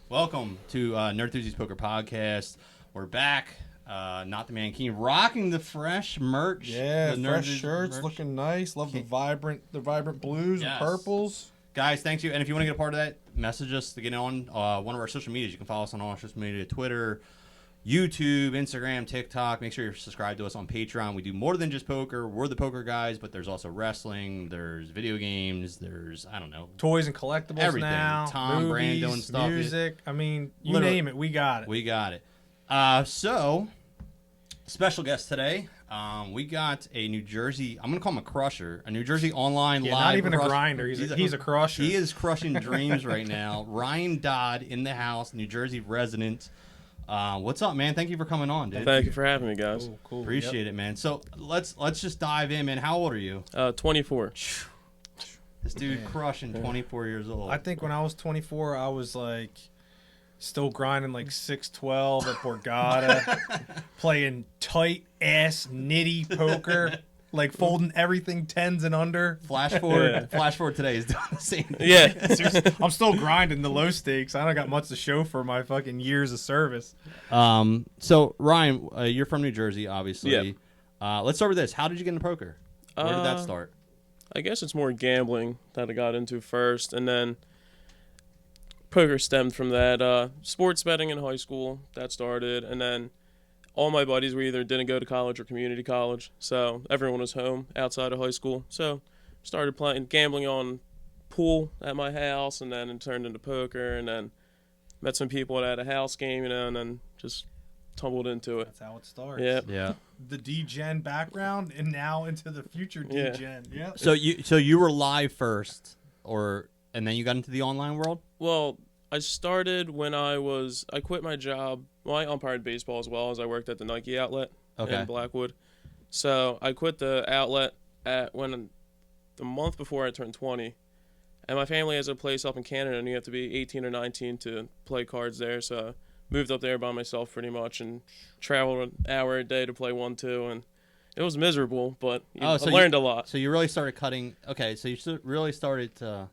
Welcome to Nerdthusiast Poker Podcast. We're back. Not the Man King, rocking the fresh merch. Yeah, the fresh shirts, merch. looking nice. Love the vibrant blues and purples. Guys, thank you. And if you want to get a part of that, message us to get on one of our social medias. You can follow us on all our social media: Twitter, YouTube, Instagram, TikTok. Make sure you're subscribed to us on Patreon. We do more than just poker. We're the poker guys, but there's also wrestling. There's video games. There's, I don't know, toys and collectibles everything. now. Tom, movies, Brando, and stuff. music. I mean, you Literally, name it, we got it. We got it. So, special guest today. We got a New Jersey, I'm going to call him a crusher, a New Jersey online live not even crusher. a grinder. He's a crusher. He is crushing dreams right now. Ryan Dodd in the house, New Jersey resident. What's up, man? Thank you for coming on, dude. Thank you for having me, guys. Cool. Appreciate it, man. So let's just dive in, man. How old are you? 24. This dude crushing 24 years old. I think when I was 24, I was like still grinding like 612 at Borgata, playing tight ass nitty poker, like folding everything 10s and under. Flash forward today is doing the same thing. Yeah. Seriously, I'm still grinding the low stakes. I don't got much to show for my fucking years of service. So Ryan, you're from New Jersey, obviously. Yeah. Let's start with this. How did you get into poker? Where did that start? I guess it's more gambling that I got into first, and then poker stemmed from that. Sports betting in high school, that started, and then all my buddies were either didn't go to college or community college, so everyone was home outside of high school. So started gambling on pool at my house, and then it turned into poker, and then met some people at a house game, and then just tumbled into it. That's how it starts. Yeah. The D-Gen background and now into the future D-Gen. Yeah. So you were live first, and then you got into the online world? Well, I started when I quit my job. Well, I umpired baseball as well as I worked at the Nike outlet in Blackwood. So I quit the outlet the month before I turned 20. And my family has a place up in Canada, and you have to be 18 or 19 to play cards there. So moved up there by myself pretty much and traveled an hour a day to play 1-2. And it was miserable, but I learned a lot. So you really started cutting. Okay, so you really started to.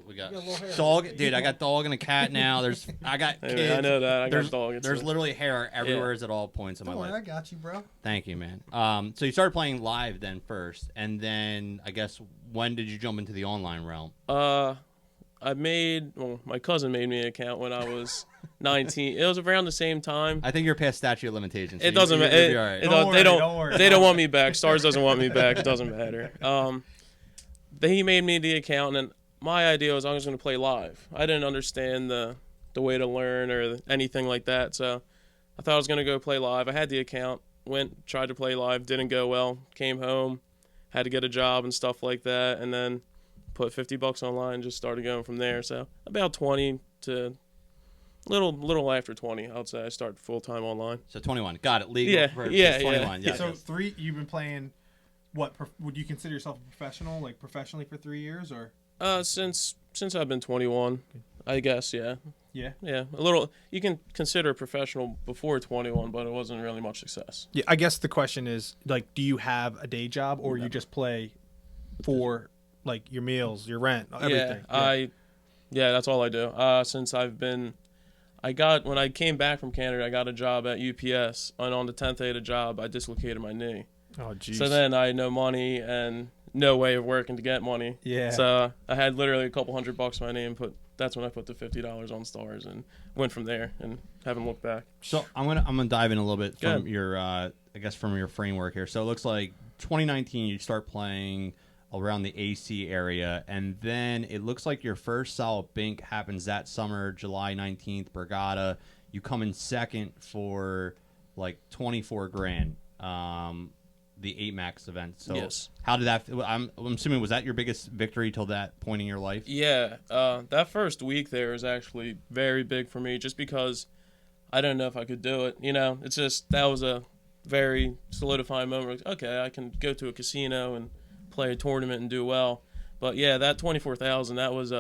We got hair. dog, dude. I got dog and a cat now. I got kids. I know that. I got dog. There's literally hair everywhere at all points in my life. I got you, bro. Thank you, man. So you started playing live then first, and then I guess when did you jump into the online realm? My cousin made me an account when I was 19. It was around the same time. I think you're past statute of limitations. So it doesn't matter. They don't want me back. Stars doesn't want me back. It doesn't matter. He made me the account, and my idea was I was going to play live. I didn't understand the way to learn or anything like that, so I thought I was going to go play live. I had the account, tried to play live, didn't go well, came home, had to get a job and stuff like that, and then put $50 online, just started going from there. So about 20 to little after 20, I would say I started full-time online. So 21. Got it. Legal. Yeah, 21. Yeah. So you've been playing, what, would you consider yourself a professional, like professionally for 3 years, or? Since I've been 21, I guess, yeah. Yeah. Yeah, a little. You can consider a professional before 21, but it wasn't really much success. Yeah, I guess the question is, like, do you have a day job, or you just play for, like, your meals, your rent, everything? Yeah, that's all I do. When I came back from Canada, I got a job at UPS, and on the 10th day of the job, I dislocated my knee. Oh, jeez. So then I had no money and no way of working to get money. Yeah. So I had literally a couple $100 in my name. That's when I put the $50 on Stars and went from there and haven't looked back. So I'm gonna dive in a little bit from your framework here. So it looks like 2019 you start playing around the AC area, and then it looks like your first solid bink happens that summer, July 19th, Borgata. You come in second for like 24 grand. The 8 Max event. So yes. How did that? I'm assuming, was that your biggest victory till that point in your life? Yeah, that first week there was actually very big for me, just because I didn't know if I could do it. It's just that was a very solidifying moment. Okay, I can go to a casino and play a tournament and do well. But yeah, that 24,000, that was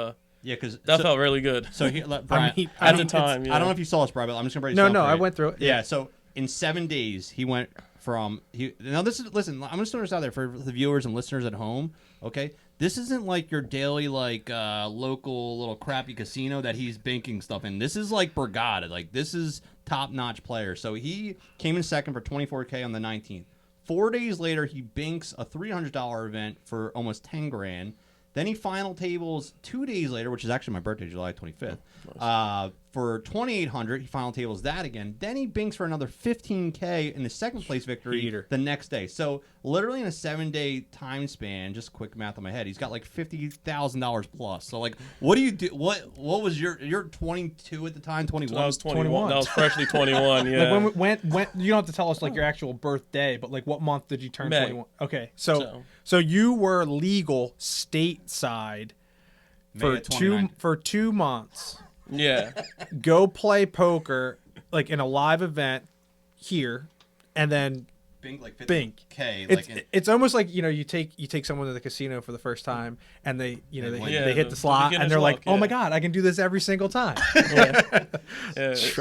because that felt really good. So here, Brian, at the time, I don't know if you saw this, Brian, but I'm just gonna break. No, I went through it. Yeah. So in 7 days, he went from listen. I'm just throwing this out there for the viewers and listeners at home. Okay, This isn't like your daily like local little crappy casino that he's banking stuff in. This is like Brigada. Like this is top-notch player. So he came in second for $24K on the 19th. 4 days later, he banks a $300 event for almost 10 grand. Then he final tables 2 days later, which is actually my birthday, July 25th. Nice. For $2,800, he final tables that again. Then he binks for another $15K in the second place victory the next day. So literally in a 7-day time span, just quick math on my head, he's got like $50,000 plus. So like, what do you do? What was you're 22 at the time? 21? I was 21. I was freshly 21. Yeah. Like when you don't have to tell us like your actual birthday, but like what month did you turn 21? Okay, so you were legal stateside for 2 months. Yeah. Go play poker like in a live event here, and then Bink like Bink. It's almost like you take someone to the casino for the first time, and they hit the slot, and they're like, oh my god, I can do this every single time. I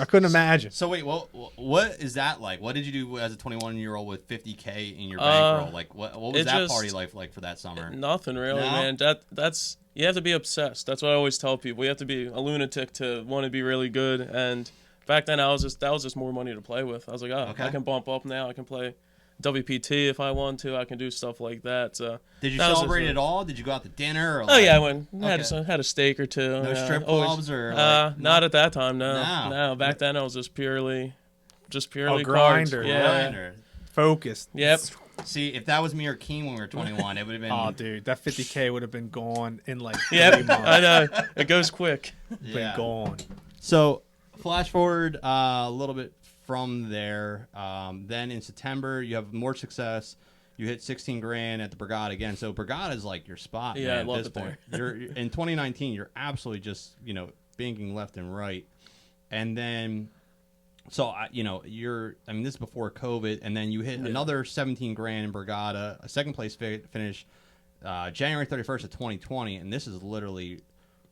couldn't imagine. So wait, what is that like? What did you do as a 21-year-old with $50K in your bankroll? Like what was that party life like for that summer? Nothing really, man. That's you have to be obsessed. That's what I always tell people. You have to be a lunatic to want to be really good. And back then, that was just more money to play with. I was like, I can bump up now. I can play WPT if I want to. I can do stuff like that. So did you celebrate at all? Did you go out to dinner? Or I went. Had a steak or two. No strip clubs or not at that time. No. Back then, I was just purely grinder. Cards. Yeah. Focused. Yep. See, if that was me or Keen when we were 21, it would have been. Oh, dude, that $50K would have been gone in like 3 months. I know. It goes quick. Been gone. So, flash forward a little bit from there. Then in September, you have more success. You hit 16 grand at the Brigada again. So Brigada is like your spot. Yeah, man, I love at this point. You're in 2019. You're absolutely just banking left and right, and then. So, this is before COVID, and then you hit another 17 grand in Brigada, a second place finish January 31st of 2020, and this is literally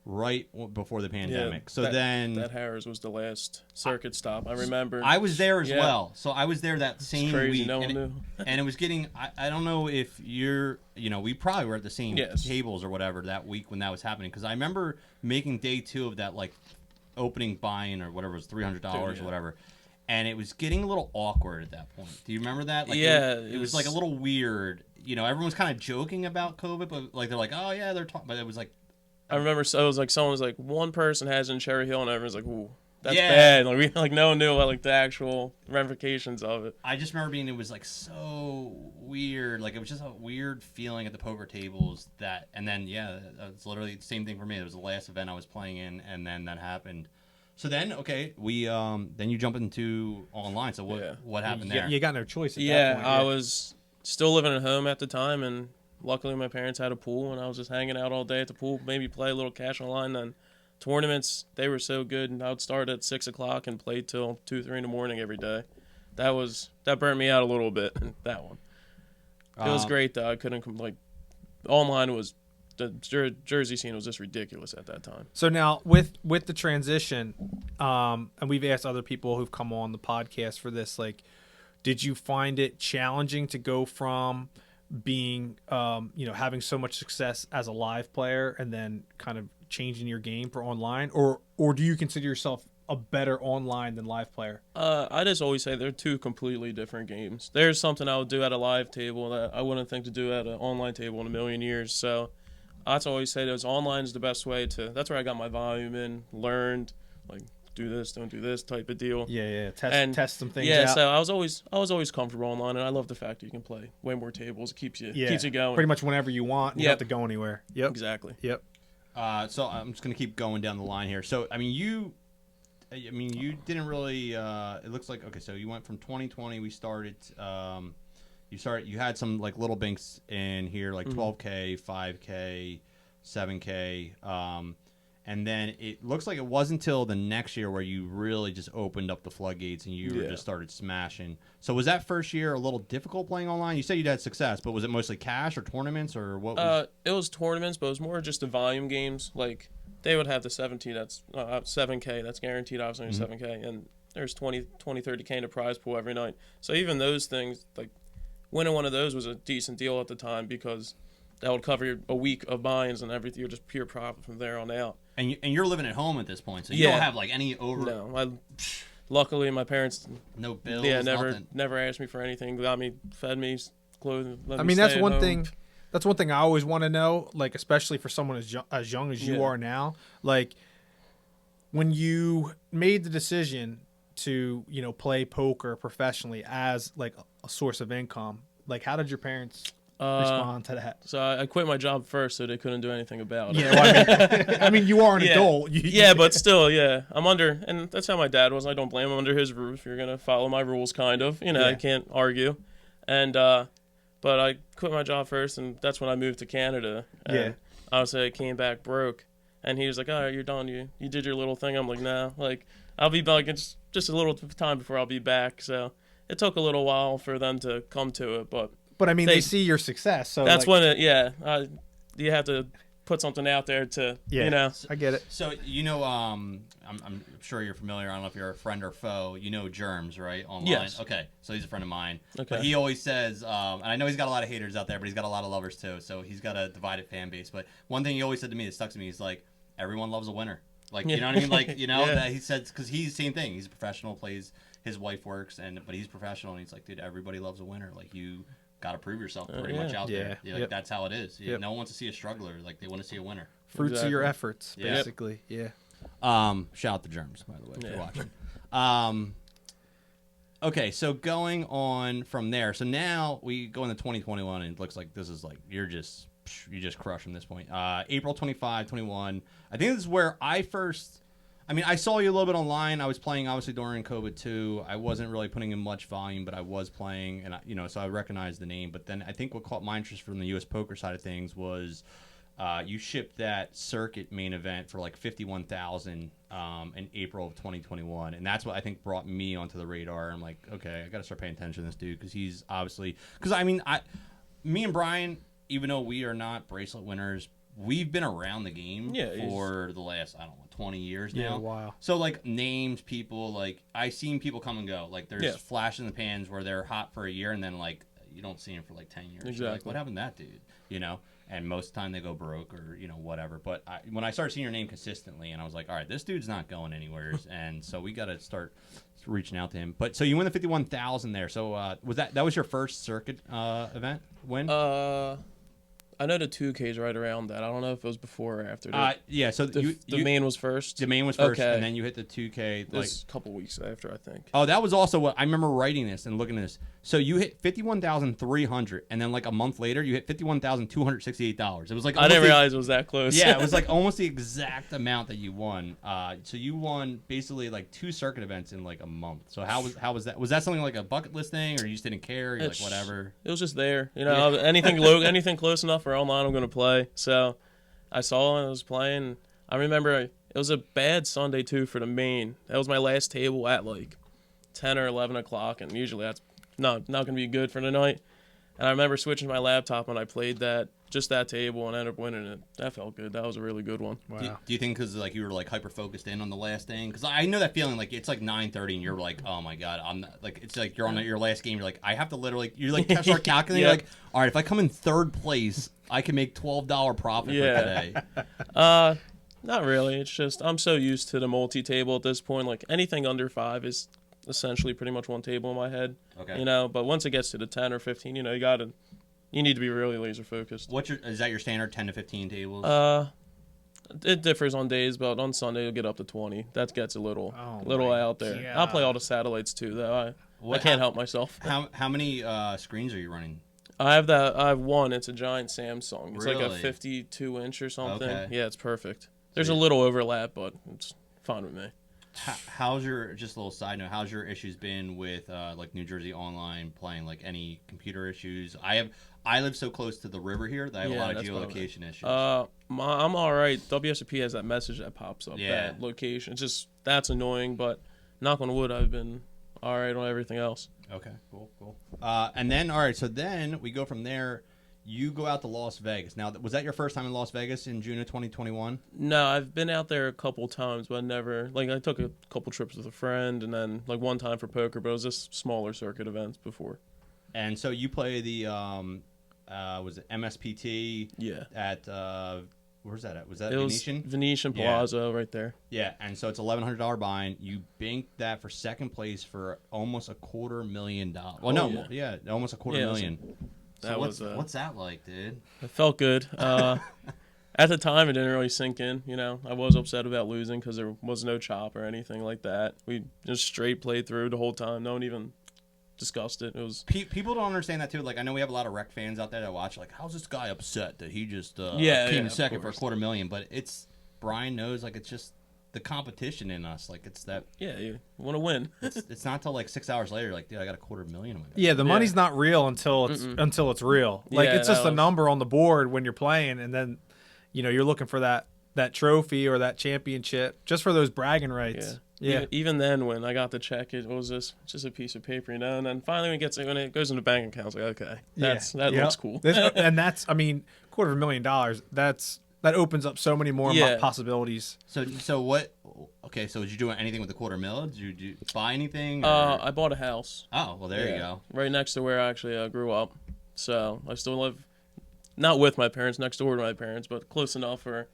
right before the pandemic. So that Harris was the last circuit stop. I remember. I was there as well. So I was there that same crazy. week. No one knew. And it was getting, I don't know if you're, we probably were at the same tables or whatever that week when that was happening, because I remember making day 2 of that, like, opening buy-in or whatever, it was $300 or whatever, and it was getting a little awkward at that point. Do you remember that? Like, it was like a little weird. Everyone was kind of joking about COVID, but like they're like, oh yeah, they're talking, but it was like, I remember, so it was like someone was like, one person has it in Cherry Hill, and everyone's like, ooh, that's bad. Like no one knew about like the actual ramifications of it. I just remember it was like so weird. Like it was just a weird feeling at the poker tables and then it's literally the same thing for me. It was the last event I was playing in, and then that happened. So then, we then you jump into online. So what happened there? You got no choice at that point. I was still living at home at the time, and luckily my parents had a pool, and I was just hanging out all day at the pool, maybe play a little cash online. Then tournaments, they were so good, and I would start at 6 o'clock and play till 2, 3 in the morning every day. That burnt me out a little bit. That one. It was great though. I couldn't online was. The Jersey scene was just ridiculous at that time. So now with the transition, and we've asked other people who've come on the podcast for this, like, did you find it challenging to go from being, having so much success as a live player and then kind of changing your game for online, or do you consider yourself a better online than live player? I just always say they're two completely different games. There's something I would do at a live table that I wouldn't think to do at an online table in a million years. So I'd always say that online is the best way that's where I got my volume in, learned, like, do this, don't do this type of deal. Test some things out. So I was always comfortable online, and I love the fact that you can play way more tables. It keeps you going. Pretty much whenever you want. You don't have to go anywhere. Yep. Exactly. Yep. So I'm just going to keep going down the line here. So, you didn't really, it looks like, so you went from 2020, we started, you had some like little binks in here, like 12K, 5K, 7K, and then it looks like it wasn't until the next year where you really just opened up the floodgates and you just started smashing. So was that first year a little difficult playing online? You said you'd had success, but was it mostly cash or tournaments or what? It was tournaments, but it was more just the volume games. Like they would have the 7K, that's guaranteed, obviously, 7K, and there's 20, 30K in the prize pool every night. So even those things, like winning one of those was a decent deal at the time because that would cover a week of buy-ins and everything. You're just pure profit from there on out. And you're living at home at this point, so you don't have like any over. No, luckily my parents. No bills. Yeah, nothing. never asked me for anything. Got me, fed me, clothes. I mean, that's one thing. That's one thing I always want to know, like especially for someone as young as you are now. Like when you made the decision to play poker professionally as like a source of income, like how did your parents respond to that? So I quit my job first, so they couldn't do anything about it. Yeah, well, I mean, you are an adult. Yeah, but still, I'm under, and that's how my dad was. I don't blame him. Under his roof, you're gonna follow my rules, kind of. I can't argue, and but I quit my job first, and that's when I moved to Canada. And obviously, I came back broke, and he was like, "All right, you're done. You did your little thing." I'm like, "No, like I'll be back. It's just a little time before I'll be back." So it took a little while for them to come to it, but I mean, they see your success, so that's when you have to put something out there to I get it. So I'm sure you're familiar. I don't know if you're a friend or foe. Germs, right? Online. Yes. Okay, so he's a friend of mine. Okay. But he always says, and I know he's got a lot of haters out there, but he's got a lot of lovers too. So he's got a divided fan base. But one thing he always said to me that stuck to me is like, everyone loves a winner. Like you know what I mean? Like that he said, because he's the same thing. He's a professional, plays. His wife works, but he's professional, and he's like, dude, everybody loves a winner. Like you got to prove yourself pretty much out there. Like that's how it is. No one wants to see a struggler. Like they want to see a winner. Fruits of your efforts, basically. Yeah. Shout out to Germs, by the way, if you're watching. Okay, so going on from there. So now we go into 2021, and it looks like this is like you just crush from this point. April 25, 21. I think this is where I saw you a little bit online. I was playing obviously during COVID too. I wasn't really putting in much volume, but I was playing, and so I recognized the name. But then I think what caught my interest from the U.S. poker side of things was you shipped that circuit main event for like $51,000 in April of 2021, and that's what I think brought me onto the radar. I'm like, okay, I got to start paying attention to this dude because he's obviously me and Brian, even though we are not bracelet winners, we've been around the game for the last 20 years now. Yeah, wow. So like names, people, like I've seen people come and go. Like there's flash in the pans where they're hot for a year and then like you don't see them for like 10 years. Exactly. Like, what happened to that dude? And most of the time they go broke or whatever. But when I started seeing your name consistently, and I was like, all right, this dude's not going anywhere, and so we got to start reaching out to him. But so you win the 51,000 there. So was that was your first circuit event win? I know the 2K's right around that. I don't know if it was before or after that. So the main was first. The main was first, and then you hit the 2K. Like a couple weeks after, I think. Oh, that was also what I remember writing this and looking at this. So you hit 51,300, and then like a month later, you hit $51,268. It was like I didn't realize it was that close. Yeah, it was like almost the exact amount that you won. So you won basically like 2 circuit events in like a month. So how was that? Was that something like a bucket list thing, or you just didn't care? You're like whatever. It was just there. Anything close enough for online, I'm gonna play. So I saw it, I was playing. I remember it was a bad Sunday too for the main. That was my last table at like 10 or 11 o'clock, and usually that's not gonna be good for the night. And I remember switching my laptop when I played that table and ended up winning it. That felt good. That was a really good one. Wow. Do you think because like you were like hyper focused in on the last thing? Because I know that feeling. Like it's like 9:30 and you're like, oh my god, I'm not, like it's like you're on your last game. You're like, I have to literally. You like start calculating. You're like, all right, if I come in third place, I can make $12 profit for today. Not really. It's just I'm so used to the multi-table at this point. Like anything under 5 is essentially pretty much one table in my head. Okay. But once it gets to the 10 or 15, you need to be really laser focused. Is that your standard 10 to 15 tables? It differs on days, but on Sunday you'll get up to 20. That gets a little out there. God. I'll play all the satellites too, though. I can't help myself. How many screens are you running? I have one. It's a giant Samsung. It's like a Really? 52-inch or something. Okay. Yeah, it's perfect. There's a little overlap, but it's fine with me. How's your, just a little side note, how's your issues been with like New Jersey Online playing, like any computer issues? I live so close to the river here that I have a lot of geolocation issues. I'm all right. WSOP has that message that pops up, Yeah. that location. It's just, that's annoying, but knock on wood, I've been all right on everything else. Okay, cool. And then, all right, so then we go from there. You go out to Las Vegas. Now, was that your first time in Las Vegas in June of 2021? No, I've been out there a couple times, but never. Like, I took a couple trips with a friend, and then like one time for poker, but it was just smaller circuit events before. And so you play the, was it MSPT? Yeah. At where's that at? Was that It Venetian? was Venetian Palazzo right there. Yeah, and so it's $1,100 buy-in. You banked that for second place for almost $250,000. Well, almost $250,000. That What's that like, dude? It felt good. At the time, it didn't really sink in. I was upset about losing because there was no chop or anything like that. We just straight played through the whole time. No one even discussed it. It was people don't understand that too. Like I know we have a lot of rec fans out there that watch. Like, how's this guy upset that he just came second for $250,000? But Brian knows like it's just the competition in us. Like it's that. Yeah, you want to win. it's not till like 6 hours later. Like, dude, I got $250,000 in my bank. Yeah, the money's not real until it's real. Like it's just a number on the board when you're playing, and then you're looking for that trophy or that championship just for those bragging rights. Yeah. Even then, when I got the check, it was just a piece of paper, And then finally, when it goes in the bank account, it's like, okay, that looks cool. And that's, $250,000. That opens up so many more possibilities. So what? Okay, so did you do anything with the $250,000? Did you buy anything? I bought a house. Oh, well, there you go. Right next to where I actually grew up. So I still live, not with my parents, next door to my parents, but close enough for,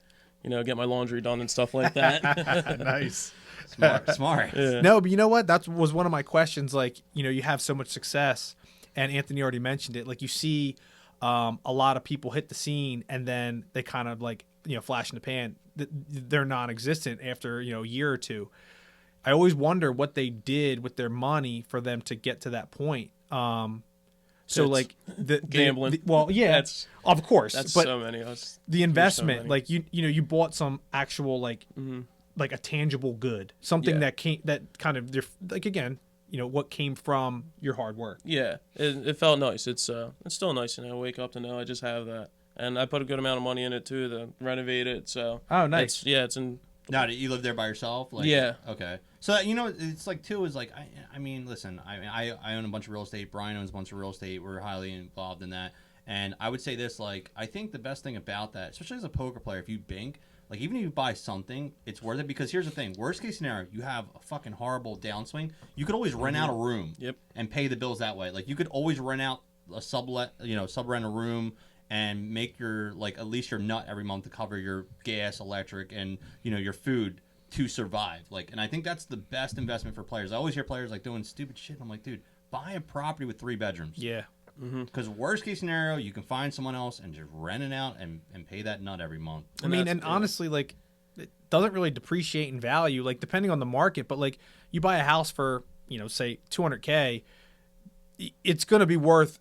get my laundry done and stuff like that. Nice. Smart. Yeah. No, but you know what? That was one of my questions. Like, you have so much success, and Anthony already mentioned it. Like, you see a lot of people hit the scene, and then they kind of like, flash in the pan. They're non-existent after, a year or two. I always wonder what they did with their money for them to get to that point. So like the gambling. Of course. That's but so many. The investment, so like you bought some actual like a tangible good, something that kind of like again, what came from your hard work. Yeah, it felt nice. It's still nice, wake up to know I just have that, and I put a good amount of money in it too to renovate it. So nice. It's in. Now, you live there by yourself? Like, yeah. Okay. So, it's like, too, is like, I mean, listen, I own a bunch of real estate. Brian owns a bunch of real estate. We're highly involved in that. And I would say this, like, I think the best thing about that, especially as a poker player, if you bink, like, even if you buy something, it's worth it. Because here's the thing. Worst case scenario, you have a fucking horrible downswing. You could always rent out a room and pay the bills that way. Like, you could always rent out a subrent a room and make your, like, at least your nut every month to cover your gas, electric, and, your food to survive. Like, and I think that's the best investment for players. I always hear players, like, doing stupid shit. I'm like, dude, buy a property with 3 bedrooms. Yeah. Because worst case scenario, you can find someone else and just rent it out and pay that nut every month. And honestly, like, it doesn't really depreciate in value, like, depending on the market. But, like, you buy a house for, say, $200K, it's going to be worth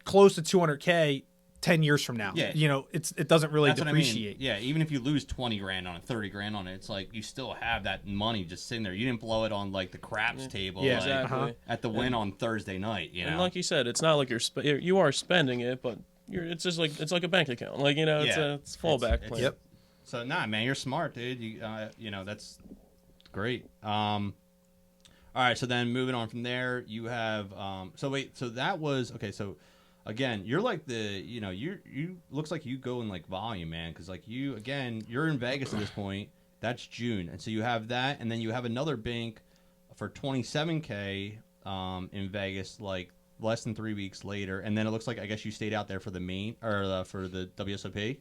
close to $200K 10 years from now. Yeah. It doesn't really depreciate. Yeah, even if you lose 20 grand on it, 30 grand on it, it's like you still have that money just sitting there. You didn't blow it on like the craps table exactly. At the win on Thursday night, And like you said, it's not like you are spending it, but it's just like it's like a bank account. Like, it's a fallback plan. Yep. So man, you're smart, dude. You that's great. All right, so then moving on from there, you have so that was okay, so again, you're like you looks like you go in like volume, man, because like you're in Vegas at this point. That's June, and so you have that, and then you have another bank for $27K in Vegas, like less than 3 weeks later, and then it looks like I guess you stayed out there for the main or for the WSOP.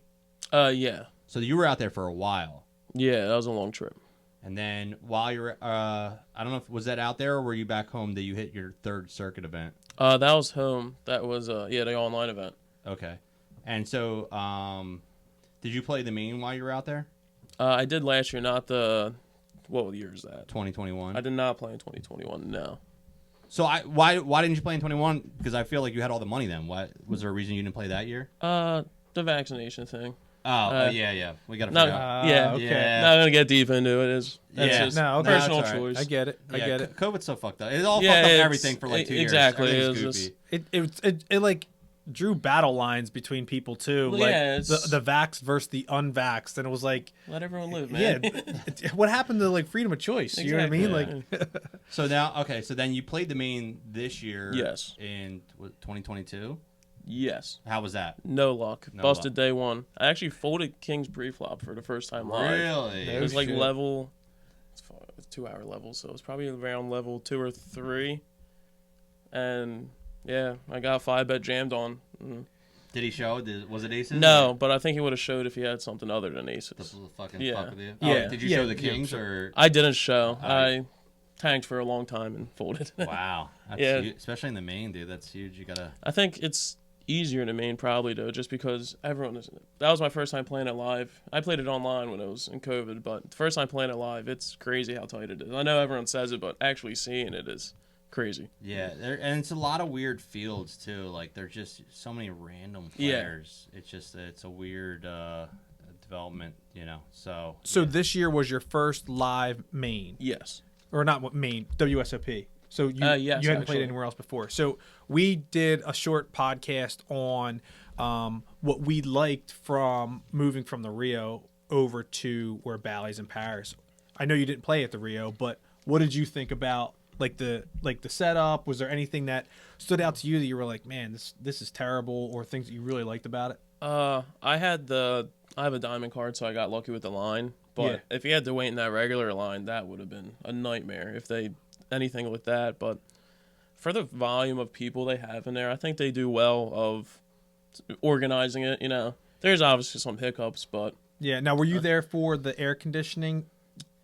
Yeah. So you were out there for a while. Yeah, that was a long trip. And then while you're, I don't know if was that out there or were you back home that you hit your third circuit event? That was home. That was the online event. Okay. And so, did you play the main while you were out there? I did last year, not what year is that? 2021. I did not play in 2021. No. So why didn't you play in 21? Because I feel like you had all the money then. Why was there a reason you didn't play that year? The vaccination thing. Yeah. We got to figure out. Okay. Yeah. Not gonna get deep into it. That's just personal right. choice. I get it. COVID's so fucked up. It all fucked up everything for like 2 years. Exactly. It like drew battle lines between people too. Well, like the vaxxed versus the unvaxxed, and it was like let everyone live, man. Yeah. What happened to like freedom of choice? Exactly. You know what I mean? Like. So now, so then you played the main this year. Yes. In 2022. Yes. How was that? No luck. Busted day one. I actually folded King's pre-flop for the first time live. Really? It was like level, it's 2-hour level, so it was probably around level 2 or 3. And yeah, I got 5-bet jammed on. Did he show? Was it aces? No, but I think he would have showed if he had something other than aces. This was fucking Yeah. fuck with you. Yeah. Did you show the kings or? I didn't show. I tanked for a long time and folded. Wow. That's Yeah. huge. Especially in the main, dude. That's huge. You gotta. I think it's easier in the main probably though, just because everyone is. That was my first time playing it live. I played it online when it was in COVID, but the first time playing it live, it's crazy how tight it is. I know everyone says it, but actually seeing it is crazy. Yeah, and it's a lot of weird fields too. Like there's just so many random players. Yeah. It's a weird development, you know. So this year was your first live main. Yes. Or not main, WSOP. So yes, you hadn't actually played anywhere else before. So we did a short podcast on what we liked from moving from the Rio over to where Bally's in Paris. I know you didn't play at the Rio, but what did you think about like the setup? Was there anything that stood out to you that you were like, man, this is terrible, or things that you really liked about it? I have a diamond card, so I got lucky with the line. But if you had to wait in that regular line, that would have been a nightmare if they anything with that. But for the volume of people they have in there, I think they do well of organizing it. You know, there's obviously some hiccups, but yeah. Now, were you there for the air conditioning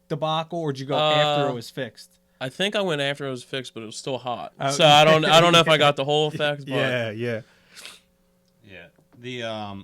debacle, or did you go after it was fixed? I think I went after it was fixed, but it was still hot. So I don't know if I got the whole effect. But Yeah.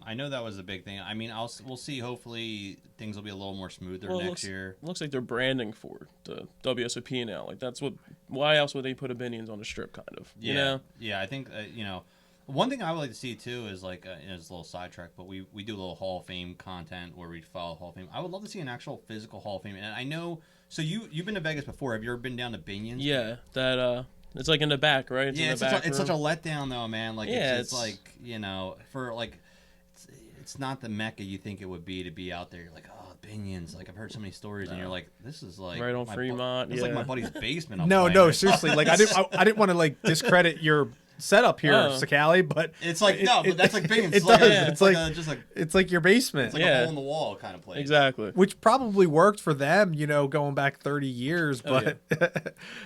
I know that was a big thing. I mean, we'll see. Hopefully, things will be a little more smoother next year. Looks like they're branding for the WSOP now. Like that's what. Why else would they put opinions on the strip? Kind of. Yeah. You know? Yeah. I think you know. One thing I would like to see too is like it's a little sidetrack, but we do a little Hall of Fame content where we follow Hall of Fame. I would love to see an actual physical Hall of Fame. And I know. So you've been to Vegas before. Have you ever been down to Binion's? Yeah. That it's like in the back, right? It's such a letdown though, man. Like it's like you know for like. It's not the mecca you think it would be to be out there. You're like, oh, Binion's. Like I've heard so many stories, and you're like, this is like right on Fremont. It's like my buddy's basement. No, seriously. Like I didn't want to like discredit your setup here, Sakali, but it's like but that's like Binion's. It's like your basement. It's like a hole in the wall kind of place. Exactly. Which probably worked for them, you know, going back 30 years, but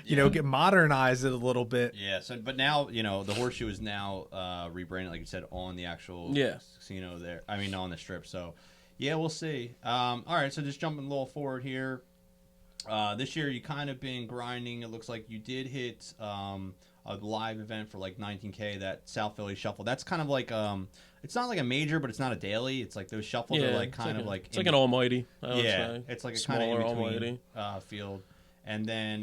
you know, get modernized it a little bit. Yeah. So, but now you know the Horseshoe is now rebranded, like you said, on the actual casino there. I mean, on the strip. So, yeah, we'll see. All right. So just jumping a little forward here. This year you kind of been grinding. It looks like you did hit a live event for like 19K, that South Philly Shuffle. That's kind of like it's not like a major, but it's not a daily. It's like those shuffles are like kind of like it's like an almighty. It's like a kind of in between field, and then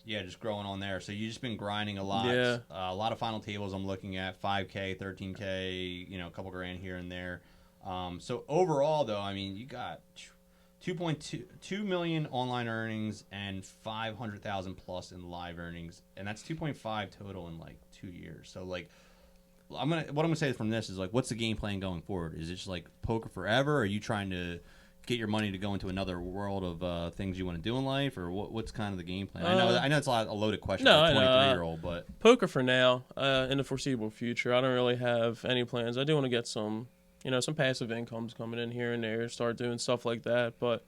just growing on there. So you just been grinding a lot. A lot of final tables I'm looking at, 5K, 13K, you know, a couple grand here and there. So overall though, I mean, you got 2 million online earnings and 500,000 plus in live earnings, and that's 2.5 total in like 2 years. So like, what I'm gonna say from this is like, what's the game plan going forward? Is it just like poker forever? Or are you trying to get your money to go into another world of things you want to do in life, or what's kind of the game plan? I know it's a loaded question for a 23-year-old, but poker for now. In the foreseeable future, I don't really have any plans. I do want to get some passive incomes coming in here and there, start doing stuff like that, but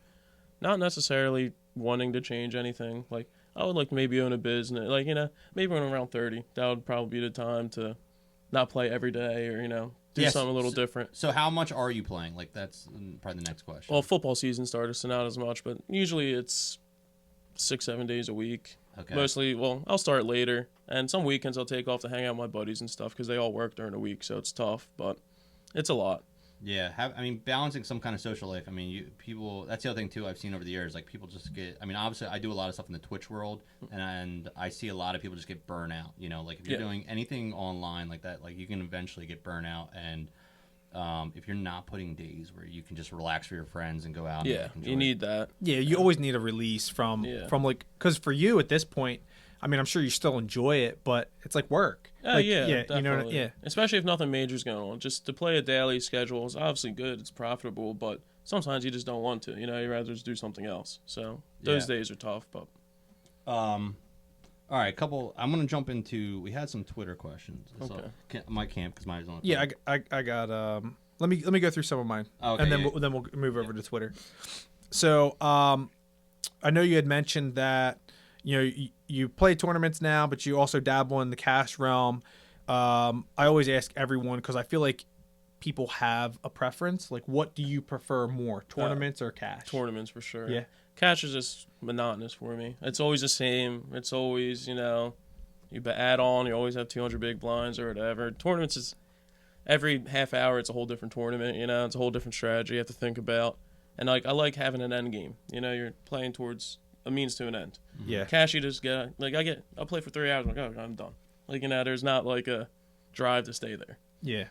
not necessarily wanting to change anything. Like, I would like to maybe own a business, like, you know, maybe when I'm around 30, that would probably be the time to not play every day or, you know, do something a little different. So how much are you playing? Like, that's probably the next question. Well, football season started, so not as much, but usually it's 6-7 days a week. Okay. Mostly, well, I'll start later, and some weekends I'll take off to hang out with my buddies and stuff because they all work during the week, so it's tough, but it's a lot. Yeah, balancing some kind of social life. I mean, people. That's the other thing too. I've seen over the years, like people just get. I mean, obviously, I do a lot of stuff in the Twitch world, and I see a lot of people just get burnt out. You know, like if you're doing anything online like that, like you can eventually get burnt out. And if you're not putting days where you can just relax for your friends and go out, and you need that. Yeah, you always need a release from like, because for you at this point, I mean, I'm sure you still enjoy it, but it's like work. Definitely. You know, Especially if nothing major's going on. Just to play a daily schedule is obviously good. It's profitable, but sometimes you just don't want to. You know, you'd rather just do something else. So those days are tough. But all right, I'm gonna jump into. We had some Twitter questions. Okay. So, my camp because mine's on. Yeah, I got. Let me go through some of mine, and then we'll move over to Twitter. So I know you had mentioned that. You know, you play tournaments now, but you also dabble in the cash realm. I always ask everyone because I feel like people have a preference. Like, what do you prefer more, tournaments or cash? Tournaments for sure. Yeah. Cash is just monotonous for me. It's always the same. It's always, you add on, you always have 200 big blinds or whatever. Tournaments is every half hour, it's a whole different tournament, it's a whole different strategy you have to think about. And I like having an end game. You're playing towards a means to an end. Yeah. Cash, you just get, I'll play for 3 hours, I'm done. There's not like a drive to stay there. Yeah.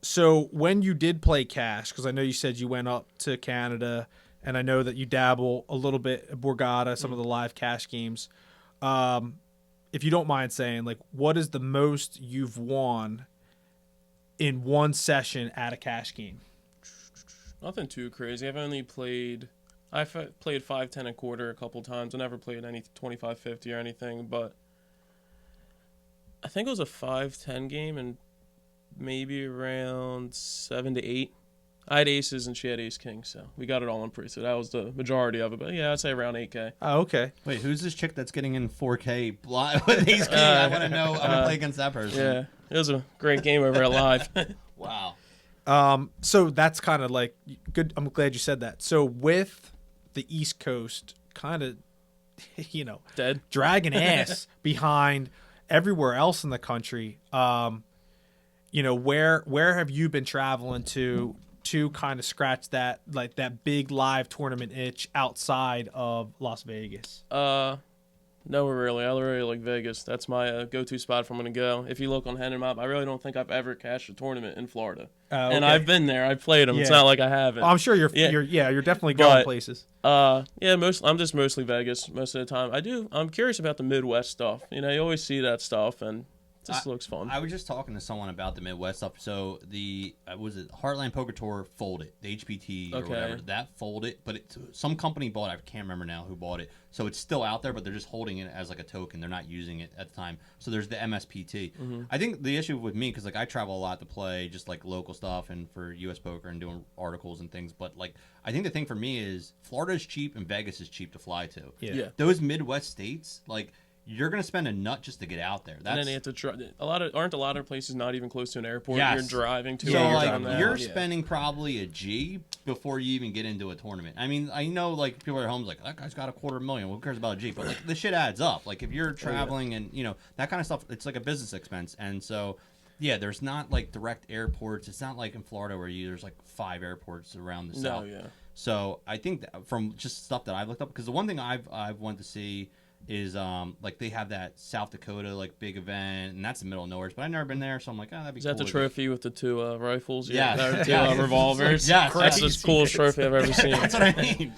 So when you did play cash, because I know you said you went up to Canada, and I know that you dabble a little bit at Borgata, some of the live cash games. If you don't mind saying, like, what is the most you've won in one session at a cash game? Nothing too crazy. I've played 5, 10 a quarter a couple times. I never played any 25, 50 or anything, but I think it was a 5-10 game and maybe around 7 to 8. I had aces and she had ace king, so we got it all in pre. So that was the majority of it. But yeah, I'd say around 8K. Oh, okay. Wait, who's this chick that's getting in 4K with ace king? I want to know. I want to play against that person. Yeah, it was a great game over at Live. Wow. So that's kind of like good. I'm glad you said that. So with the East Coast kind of, dead, dragging ass behind everywhere else in the country, where have you been traveling to kind of scratch that, like, that big live tournament itch outside of Las Vegas? Nowhere really. I really like Vegas. That's my go-to spot if I'm going to go. If you look on Hendon Map, I really don't think I've ever cashed a tournament in Florida. Okay. And I've been there. I've played them. Yeah. It's not like I haven't. I'm sure you're definitely going places. I'm just mostly Vegas most of the time. I'm curious about the Midwest stuff. You always see that stuff, and it just looks fun. I was just talking to someone about the Midwest stuff. So the Heartland Poker Tour folded, the HPT or whatever, that folded, but some company bought it. I can't remember now who bought it. So it's still out there, but they're just holding it as like a token. They're not using it at the time. So there's the MSPT. Mm-hmm. I think the issue with me, because like I travel a lot to play just like local stuff and for US Poker and doing articles and things, but like I think the thing for me is Florida is cheap and Vegas is cheap to fly to. Yeah. Those Midwest states, like, you're gonna spend a nut just to get out there. And then you have to aren't a lot of places not even close to an airport? Yes. You're driving to. So like you're spending probably a G before you even get into a tournament. I mean, I know like people at home like that guy's got $250,000. Who cares about a G? But like the shit adds up. Like if you're traveling and that kind of stuff, it's like a business expense. And so there's not like direct airports. It's not like in Florida where there's like 5 airports around the south. No, yeah. So I think that from just stuff that I've looked up, because the one thing I've wanted to see is like they have that South Dakota like big event, and that's the middle of nowhere. But I've never been there, so I'm like, that'd be cool. Is that the trophy with the 2 rifles? Yeah, two revolvers. Yeah, that's the coolest trophy I've ever seen. That's what I mean.